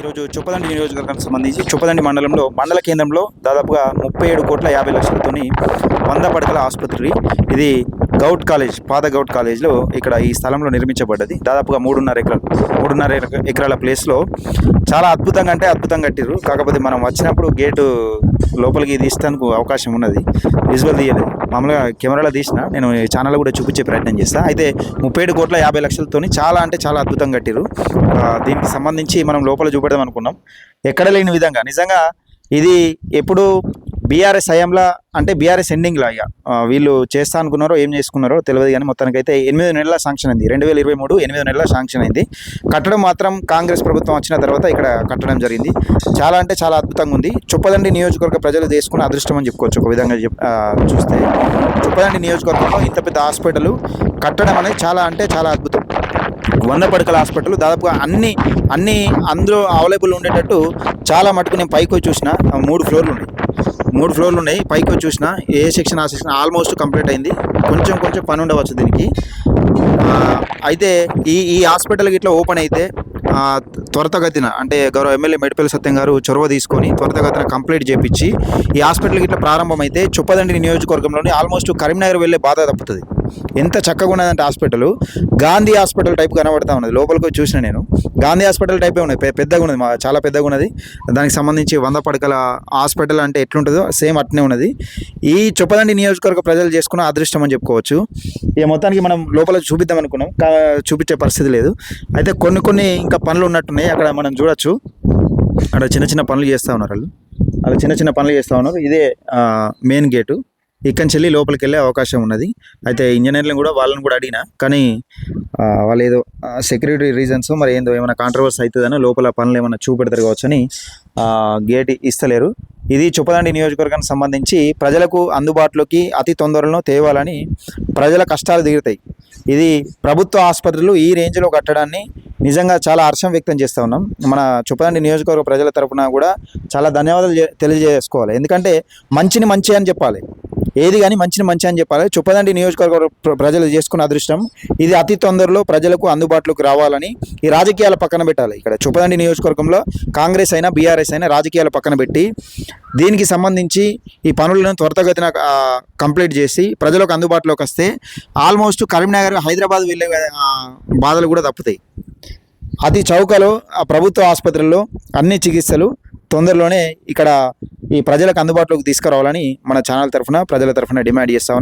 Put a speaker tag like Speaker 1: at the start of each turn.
Speaker 1: ఈరోజు చొప్పదండి నియోజకవర్గానికి సంబంధించి చొప్పదండి మండలంలో మండల కేంద్రంలో దాదాపుగా 37,50,00,000తోని 100 పడకల ఆసుపత్రి. ఇది గౌట్ కాలేజ్, పాత గౌట్ కాలేజ్లో ఇక్కడ ఈ స్థలంలో నిర్మించబడ్డది. దాదాపుగా 3.5 ఎకరాల ప్లేస్లో చాలా అద్భుతంగా అంటే అద్భుతంగా కట్టిరు. కాకపోతే మనం వచ్చినప్పుడు గేటు లోపలికి తీస్తానికి అవకాశం ఉన్నది, విజువల్ తీయలేదు. మామూలుగా కెమెరాలో తీసిన నేను ఛానల్లో కూడా చూపించే ప్రయత్నం చేస్తాను. అయితే 37,50,00,000తోని చాలా అంటే చాలా అద్భుతంగా కట్టిరు. దీనికి సంబంధించి మనం లోపల చూపెడదాం అనుకున్నాం. ఎక్కడ లేని విధంగా నిజంగా ఇది ఎప్పుడు బీఆర్ఎస్ హయాంలో అంటే బీఆర్ఎస్ ఎండింగ్లో ఇక వీళ్ళు చేస్తా అనుకున్నారో ఏం చేసుకున్నారో తెలియదు, కానీ మొత్తానికైతే 8 నెలల శాంక్షన్ అయింది. 2023 8 నెలల శాంక్షన్ అయింది. కట్టడం మాత్రం కాంగ్రెస్ ప్రభుత్వం వచ్చిన తర్వాత ఇక్కడ కట్టడం జరిగింది. చాలా అంటే చాలా అద్భుతంగా ఉంది. చొప్పదండి నియోజకవర్గ ప్రజలు తీసుకున్న అదృష్టం అని చెప్పుకోవచ్చు. ఒక విధంగా చూస్తే చొప్పదండి నియోజకవర్గంలో ఇంత పెద్ద హాస్పిటల్ కట్టడం అనేది చాలా అంటే చాలా అద్భుతం. 100 పడకల హాస్పిటల్ దాదాపుగా అన్ని అందులో అవైలబుల్ ఉండేటట్టు చాలా మటుకు నేను పైకి వచ్చి చూసిన 3 ఫ్లోర్లు ఉన్నాయి. పైకి వచ్చి చూసిన ఏ సెక్షన్ ఆ సెక్షన్ ఆల్మోస్ట్ కంప్లీట్ అయింది. కొంచెం పని ఉండవచ్చు దీనికి. అయితే ఈ హాస్పిటల్కి ఇట్లా ఓపెన్ అయితే త్వరితగతిన అంటే గౌరవ ఎమ్మెల్యే మేడిపల్లి సత్యం గారు చొరవ తీసుకొని త్వరితగతిన కంప్లీట్ చేపించి ఈ హాస్పిటల్కి ఇట్లా ప్రారంభమైతే చొప్పదండి నియోజకవర్గంలోని ఆల్మోస్ట్ కరీంనగర్ వెళ్ళే బాధ తప్పుతుంది. ఎంత చక్కగా ఉన్నదంటే హాస్పిటల్ గాంధీ హాస్పిటల్ టైప్ కనబడతా ఉన్నది. లోపలికి వచ్చి చూసిన నేను గాంధీ హాస్పిటల్ టైపే ఉన్నది, పెద్దగా ఉన్నది, చాలా పెద్దగా ఉన్నది. దానికి సంబంధించి 100 పడకల హాస్పిటల్ అంటే ఎట్లుంటుందో సేమ్ అట్నే ఉన్నది. ఈ చొప్పదండి నియోజకవర్గ ప్రజలు చేసుకున్న అదృష్టం అని చెప్పుకోవచ్చు. ఇక మొత్తానికి మనం లోపల చూపిద్దాం అనుకున్నాం, చూపించే పరిస్థితి లేదు. అయితే కొన్ని ఇంకా పనులు ఉన్నట్టున్నాయి. అక్కడ మనం చూడొచ్చు, అక్కడ చిన్న పనులు చేస్తూ ఉన్నారు వాళ్ళు. అలా చిన్న పనులు చేస్తూ ఉన్నారు. ఇదే మెయిన్ గేటు. ఇక్కడి నుంచి వెళ్ళి లోపలికి వెళ్ళే అవకాశం ఉన్నది. అయితే ఇంజనీర్లను కూడా వాళ్ళని కూడా అడిగినా, కానీ వాళ్ళు ఏదో సెక్యూరిటీ రీజన్స్ మరి ఏందో ఏమైనా కాంట్రవర్సీ అవుతుందని లోపల పనులు ఏమైనా చూపెడతారు కావచ్చు అని గేట్ ఇస్తలేరు. ఇది చొప్పదండి నియోజకవర్గానికి సంబంధించి ప్రజలకు అందుబాటులోకి అతి తొందరలో తేవాలని ప్రజల కష్టాలు తీరుతాయి. ఇది ప్రభుత్వ ఆసుపత్రులు ఈ రేంజ్లో కట్టడాన్ని నిజంగా చాలా హర్షం వ్యక్తం చేస్తూ ఉన్నాం. మన చొప్పదండి నియోజకవర్గ ప్రజల తరఫున కూడా చాలా ధన్యవాదాలు తెలియజేసుకోవాలి. ఎందుకంటే మంచి అని చెప్పాలి, ఏది కానీ మంచి అని చెప్పాలి. చొప్పదండి నియోజకవర్గ ప్రజలు చేసుకున్న అదృష్టం ఇది అతి తొందరలో ప్రజలకు అందుబాటులోకి రావాలని ఈ రాజకీయాల పక్కన పెట్టాలి. ఇక్కడ చొప్పదండి నియోజకవర్గంలో కాంగ్రెస్ అయినా బీఆర్ఎస్ అయినా రాజకీయాల పక్కన పెట్టి దీనికి సంబంధించి ఈ పనులను త్వరితగతిన కంప్లీట్ చేసి ప్రజలకు అందుబాటులోకి వస్తే ఆల్మోస్ట్ కరీంనగర్ హైదరాబాద్ వెళ్ళే బాధలు కూడా తప్పుతాయి. అతి చౌకలో ప్రభుత్వ ఆసుపత్రుల్లో అన్ని చికిత్సలు తొందరలోనే ఇక్కడ ఈ ప్రజలకు అందుబాటులోకి తీసుకురావాలని మన ఛానల్ తరఫున ప్రజల తరఫున డిమాండ్ చేస్తా ఉన్నాం.